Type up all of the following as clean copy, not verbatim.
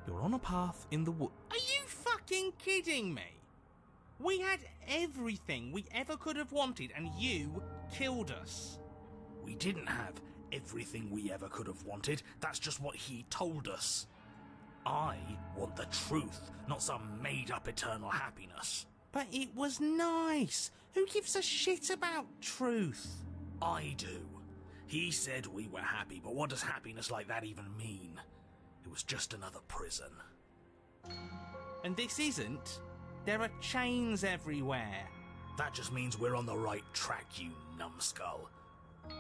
You're on a path in the wood. Are you fucking kidding me? We had everything we ever could have wanted and you killed us. We didn't have everything we ever could have wanted. That's just what he told us. I want the truth, not some made-up eternal happiness. But it was nice. Who gives a shit about truth? I do. He said we were happy, but what does happiness like that even mean? It was just another prison. And this isn't. There are chains everywhere. That just means we're on the right track, you numbskull.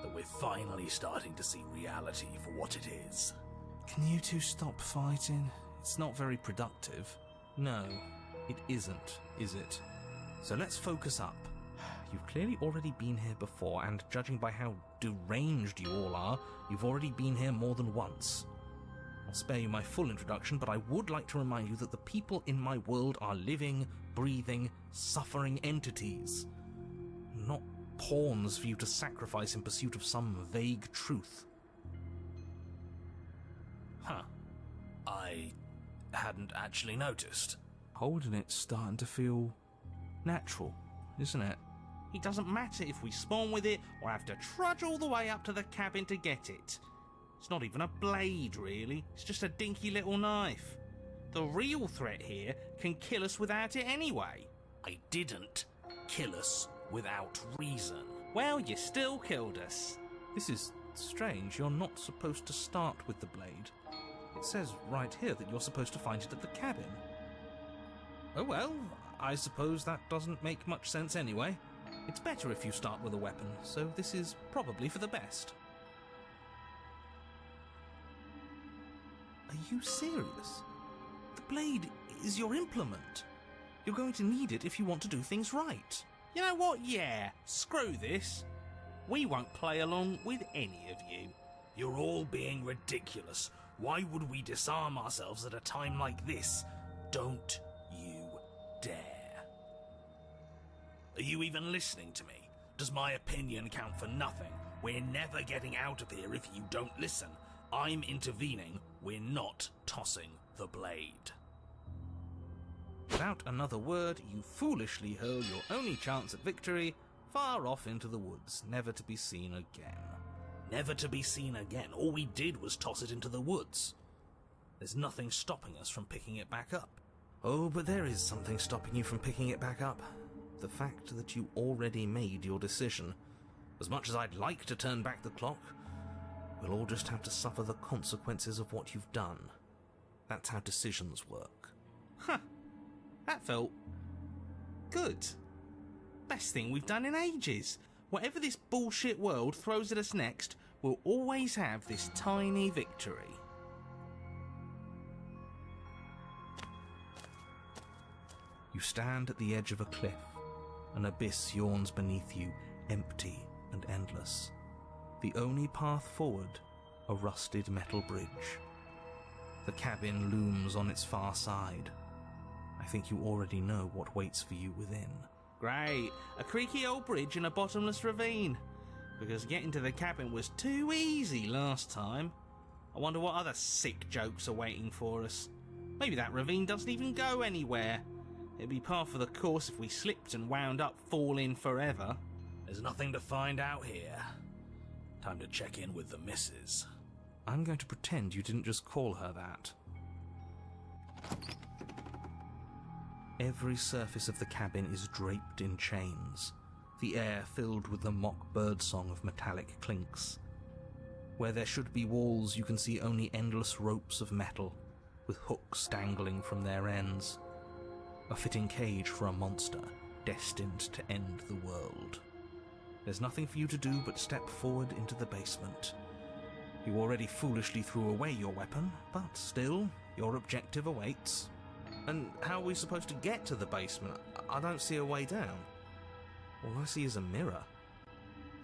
That we're finally starting to see reality for what it is. Can you two stop fighting? It's not very productive. No, it isn't, is it? So let's focus up. You've clearly already been here before, and judging by how deranged you all are, you've already been here more than once. I'll spare you my full introduction, but I would like to remind you that the people in my world are living, breathing, suffering entities. Not pawns for you to sacrifice in pursuit of some vague truth. Huh. I hadn't actually noticed. Holding it's starting to feel natural, isn't it? It doesn't matter if we spawn with it or have to trudge all the way up to the cabin to get it. It's not even a blade, really. It's just a dinky little knife. The real threat here can kill us without it anyway. I didn't kill us without reason. Well, you still killed us. This is strange. You're not supposed to start with the blade. It says right here that you're supposed to find it at the cabin. Oh well, I suppose that doesn't make much sense anyway. It's better if you start with a weapon, so this is probably for the best. Are you serious? The blade is your implement. You're going to need it if you want to do things right. You know what? Yeah, screw this. We won't play along with any of you. You're all being ridiculous. Why would we disarm ourselves at a time like this? Don't you dare. Are you even listening to me? Does my opinion count for nothing? We're never getting out of here if you don't listen. I'm intervening. We're not tossing the blade. Without another word, you foolishly hurl your only chance at victory far off into the woods, never to be seen again. Never to be seen again. All we did was toss it into the woods. There's nothing stopping us from picking it back up. Oh, but there is something stopping you from picking it back up. The fact that you already made your decision. As much as I'd like to turn back the clock, we'll all just have to suffer the consequences of what you've done. That's how decisions work. Huh. That felt good. Best thing we've done in ages. Whatever this bullshit world throws at us next, we'll always have this tiny victory. You stand at the edge of a cliff. An abyss yawns beneath you, empty and endless. The only path forward, a rusted metal bridge. The cabin looms on its far side. I think you already know what waits for you within. Great, a creaky old bridge in a bottomless ravine. Because getting to the cabin was too easy last time. I wonder what other sick jokes are waiting for us. Maybe that ravine doesn't even go anywhere. It'd be par for the course if we slipped and wound up falling forever. There's nothing to find out here. Time to check in with the missus. I'm going to pretend you didn't just call her that. Every surface of the cabin is draped in chains, the air filled with the mock birdsong of metallic clinks. Where there should be walls, you can see only endless ropes of metal, with hooks dangling from their ends. A fitting cage for a monster, destined to end the world. There's nothing for you to do but step forward into the basement. You already foolishly threw away your weapon, but still, your objective awaits. And how are we supposed to get to the basement? I don't see a way down. All I see is a mirror.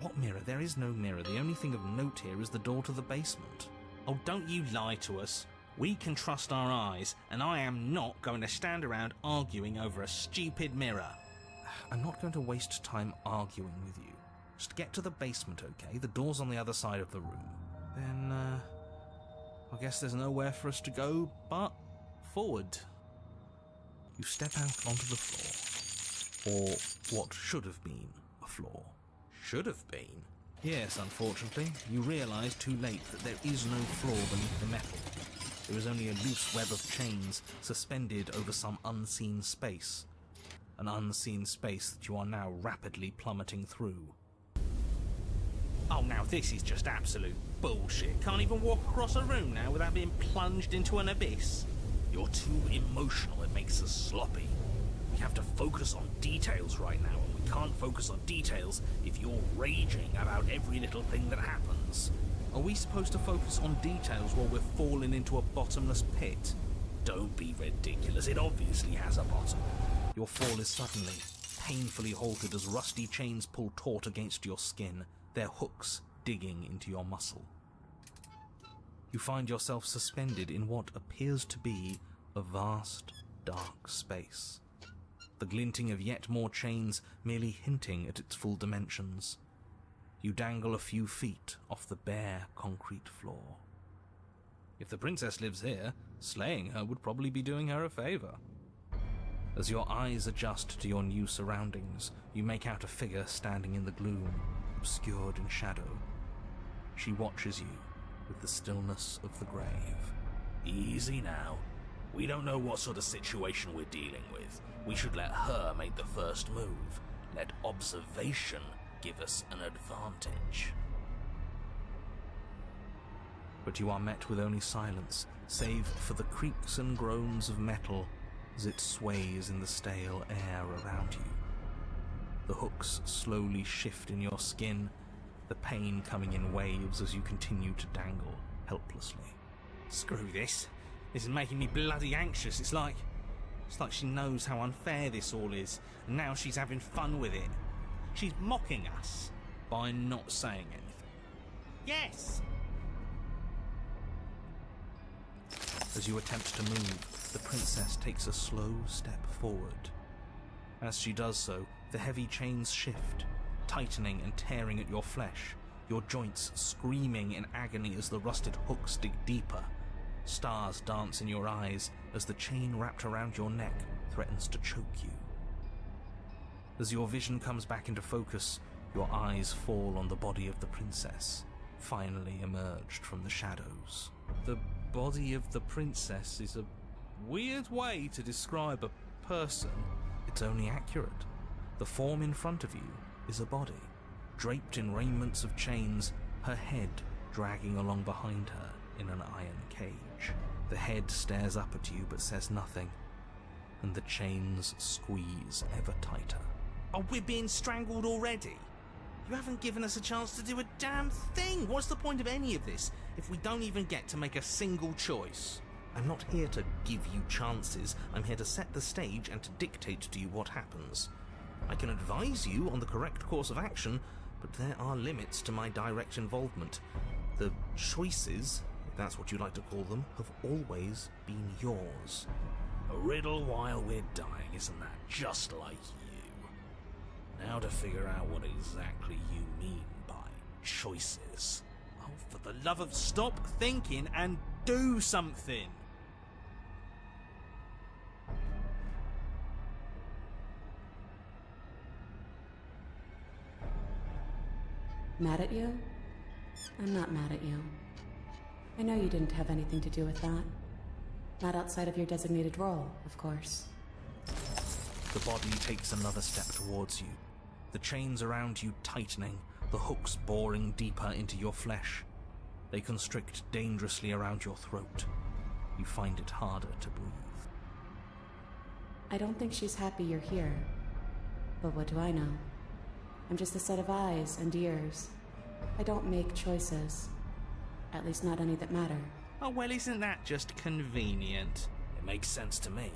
What mirror? There is no mirror. The only thing of note here is the door to the basement. Oh, don't you lie to us. We can trust our eyes, and I am not going to stand around arguing over a stupid mirror. I'm not going to waste time arguing with you. Just get to the basement, okay? The door's on the other side of the room. Then, I guess there's nowhere for us to go but forward. You step out onto the floor, or what should have been a floor. Should have been? Yes, unfortunately, you realise too late that there is no floor beneath the metal. There is only a loose web of chains suspended over some unseen space. An unseen space that you are now rapidly plummeting through. Oh, now this is just absolute bullshit. Can't even walk across a room now without being plunged into an abyss. You're too emotional, it makes us sloppy. We have to focus on details right now, and we can't focus on details if you're raging about every little thing that happens. Are we supposed to focus on details while we're falling into a bottomless pit? Don't be ridiculous, it obviously has a bottom. Your fall is suddenly, painfully halted as rusty chains pull taut against your skin, their hooks digging into your muscle. You find yourself suspended in what appears to be a vast, dark space. The glinting of yet more chains merely hinting at its full dimensions. You dangle a few feet off the bare concrete floor. If the princess lives here, slaying her would probably be doing her a favour. As your eyes adjust to your new surroundings, you make out a figure standing in the gloom, obscured in shadow. She watches you with the stillness of the grave. Easy now. We don't know what sort of situation we're dealing with. We should let her make the first move. Let observation give us an advantage. But you are met with only silence, save for the creaks and groans of metal as it sways in the stale air around you. The hooks slowly shift in your skin, the pain coming in waves as you continue to dangle helplessly. Screw this. This is making me bloody anxious. It's like she knows how unfair this all is, and now she's having fun with it. She's mocking us by not saying anything. Yes! As you attempt to move, the princess takes a slow step forward. As she does so, the heavy chains shift, tightening and tearing at your flesh, your joints screaming in agony as the rusted hooks dig deeper. Stars dance in your eyes as the chain wrapped around your neck threatens to choke you. As your vision comes back into focus, your eyes fall on the body of the princess, finally emerged from the shadows. The body of the princess is a weird way to describe a person. It's only accurate. The form in front of you is a body, draped in raiments of chains, her head dragging along behind her in an iron cage. The head stares up at you but says nothing, and the chains squeeze ever tighter. Oh, we're being strangled already? You haven't given us a chance to do a damn thing. What's the point of any of this if we don't even get to make a single choice? I'm not here to give you chances. I'm here to set the stage and to dictate to you what happens. I can advise you on the correct course of action, but there are limits to my direct involvement. The choices, if that's what you like to call them, have always been yours. A riddle while we're dying, isn't that just like you? Now to figure out what exactly you mean by choices. Oh, for the love of stop thinking and do something! Mad at you? I'm not mad at you. I know you didn't have anything to do with that. Not outside of your designated role, of course. The body takes another step towards you, the chains around you tightening, the hooks boring deeper into your flesh. They constrict dangerously around your throat. You find it harder to breathe. I don't think she's happy you're here. But what do I know? I'm just a set of eyes and ears. I don't make choices. At least not any that matter. Oh, well, isn't that just convenient? It makes sense to me.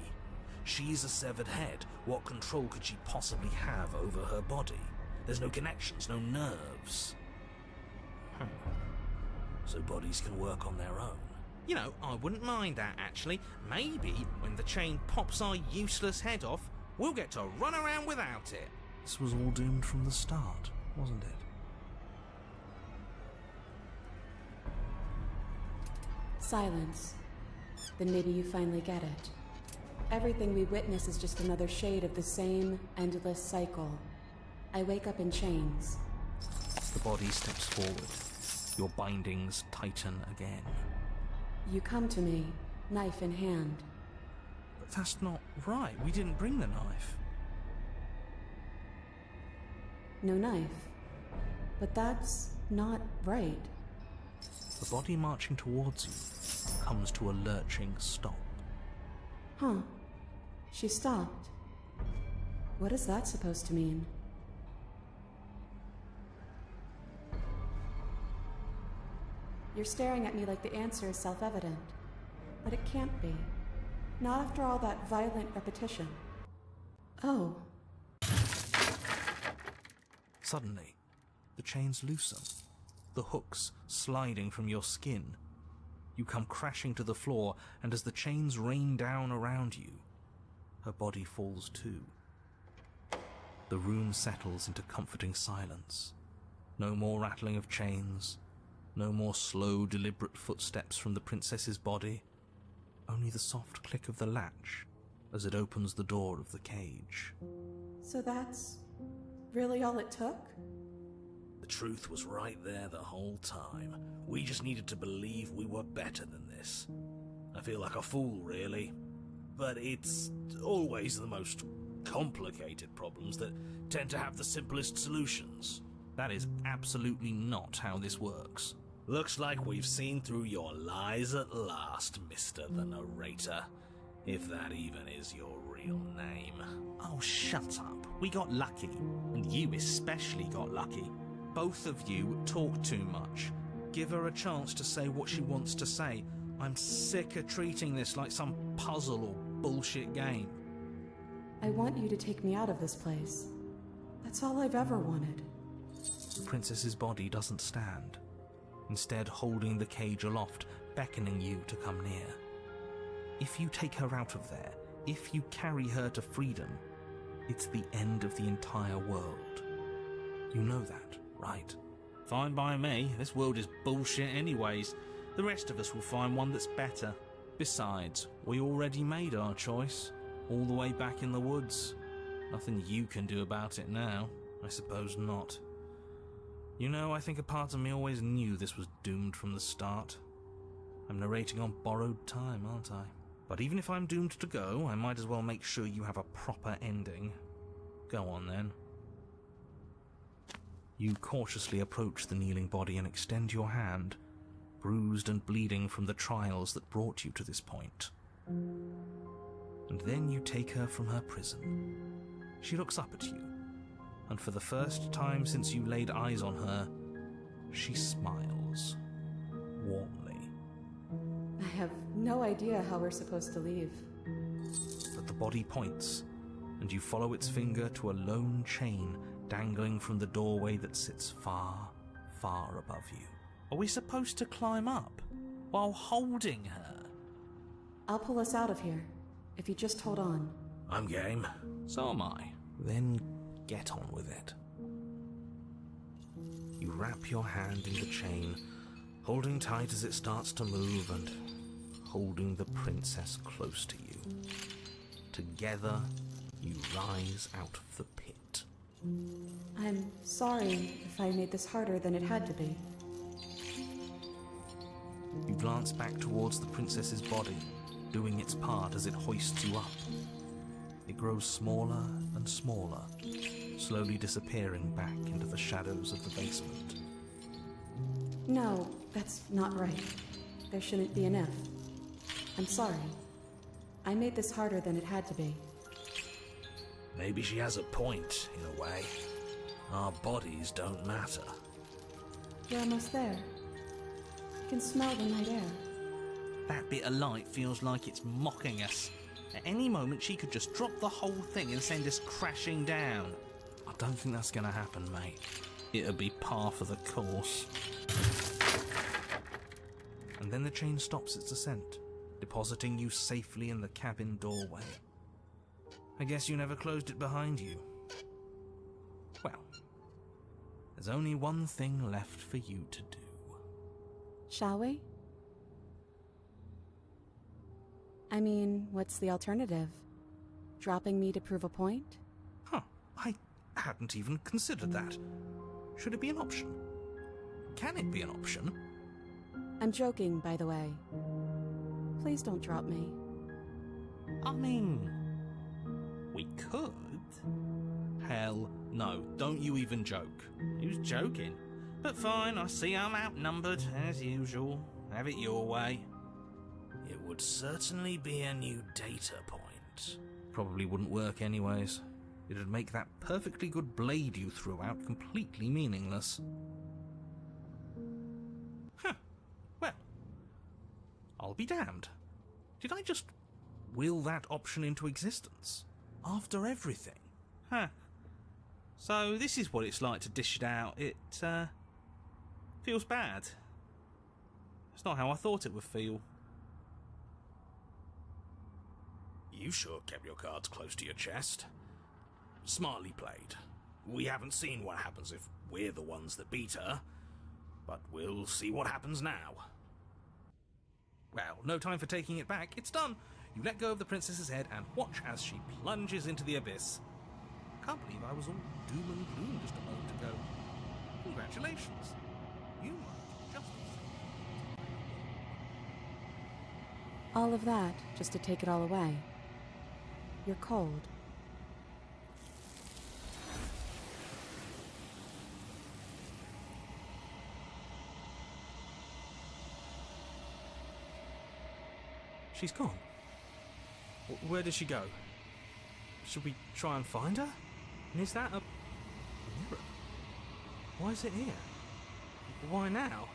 She's a severed head. What control could she possibly have over her body? There's no connections, no nerves. So bodies can work on their own. You know, I wouldn't mind that, actually. Maybe when the chain pops our useless head off, we'll get to run around without it. This was all doomed from the start, wasn't it? Silence. then maybe you finally get it. Everything we witness is just another shade of the same endless cycle. I wake up in chains. The body steps forward. Your bindings tighten again. You come to me, knife in hand. But that's not right. We didn't bring the knife. No knife. But that's not right. The body marching towards you comes to a lurching stop. Huh. She stopped. What is that supposed to mean? You're staring at me like the answer is self-evident. But it can't be. Not after all that violent repetition. Oh. Suddenly, the chains loosen, the hooks sliding from your skin. You come crashing to the floor, and as the chains rain down around you, her body falls too. The room settles into comforting silence. No more rattling of chains, no more slow, deliberate footsteps from the princess's body, only the soft click of the latch as it opens the door of the cage. So that's really all it took? The truth was right there the whole time. We just needed to believe we were better than this. I feel like a fool, really. But it's always the most complicated problems that tend to have the simplest solutions. That is absolutely not how this works. Looks like we've seen through your lies at last, Mr. the Narrator. If that even is your real name. Oh, shut up. We got lucky. And you especially got lucky. Both of you talk too much. Give her a chance to say what she wants to say. I'm sick of treating this like some puzzle or bullshit game. I want you to take me out of this place. That's all I've ever wanted. The princess's body doesn't stand, instead holding the cage aloft, beckoning you to come near. If you take her out of there, if you carry her to freedom, it's the end of the entire world. You know that, right? Fine by me. This world is bullshit anyways. The rest of us will find one that's better. Besides, we already made our choice. All the way back in the woods. Nothing you can do about it now. I suppose not. You know, I think a part of me always knew this was doomed from the start. I'm narrating on borrowed time, aren't I? But even if I'm doomed to go, I might as well make sure you have a proper ending. Go on, then. You cautiously approach the kneeling body and extend your hand, bruised and bleeding from the trials that brought you to this point. And then you take her from her prison. She looks up at you, and for the first time since you laid eyes on her, she smiles, warmly. I have no idea how we're supposed to leave. But the body points, and you follow its finger to a lone chain dangling from the doorway that sits far, far above you. Are we supposed to climb up while holding her? I'll pull us out of here, if you just hold on. I'm game. So am I. Then get on with it. You wrap your hand in the chain, holding tight as it starts to move and holding the princess close to you. Together, you rise out of the pit. I'm sorry if I made this harder than it had to be. You glance back towards the princess's body, doing its part as it hoists you up. It grows smaller and smaller, slowly disappearing back into the shadows of the basement. No, that's not right. There shouldn't be an if. I'm sorry. I made this harder than it had to be. Maybe she has a point, in a way. Our bodies don't matter. You're almost there. You can smell the night air. That bit of light feels like it's mocking us. At any moment, she could just drop the whole thing and send us crashing down. I don't think that's going to happen, mate. It'll be par for the course. And then the chain stops its ascent, depositing you safely in the cabin doorway. I guess you never closed it behind you. Well, there's only one thing left for you to do. Shall we? I mean, what's the alternative? Dropping me to prove a point? Huh, I hadn't even considered that. Should it be an option? Can it be an option? I'm joking, by the way. Please don't drop me. I mean, we could. Hell no, don't you even joke. He was joking. But fine, I see I'm outnumbered, as usual. Have it your way. It would certainly be a new data point. Probably wouldn't work anyways. It'd make that perfectly good blade you threw out completely meaningless. Huh. Well, I'll be damned. Did I just will that option into existence? After everything? Huh. So this is what it's like to dish it out. It, feels bad. It's not how I thought it would feel. You sure kept your cards close to your chest. Smartly played. We haven't seen what happens if we're the ones that beat her, but we'll see what happens now. Well, no time for taking it back. It's done. You let go of the princess's head and watch as she plunges into the abyss. Can't believe I was all doom and gloom just a moment ago. Congratulations. You might just... All of that just to take it all away. You're cold. She's gone. Where did she go? Should we try and find her? And is that a mirror? Why is it here? Why now?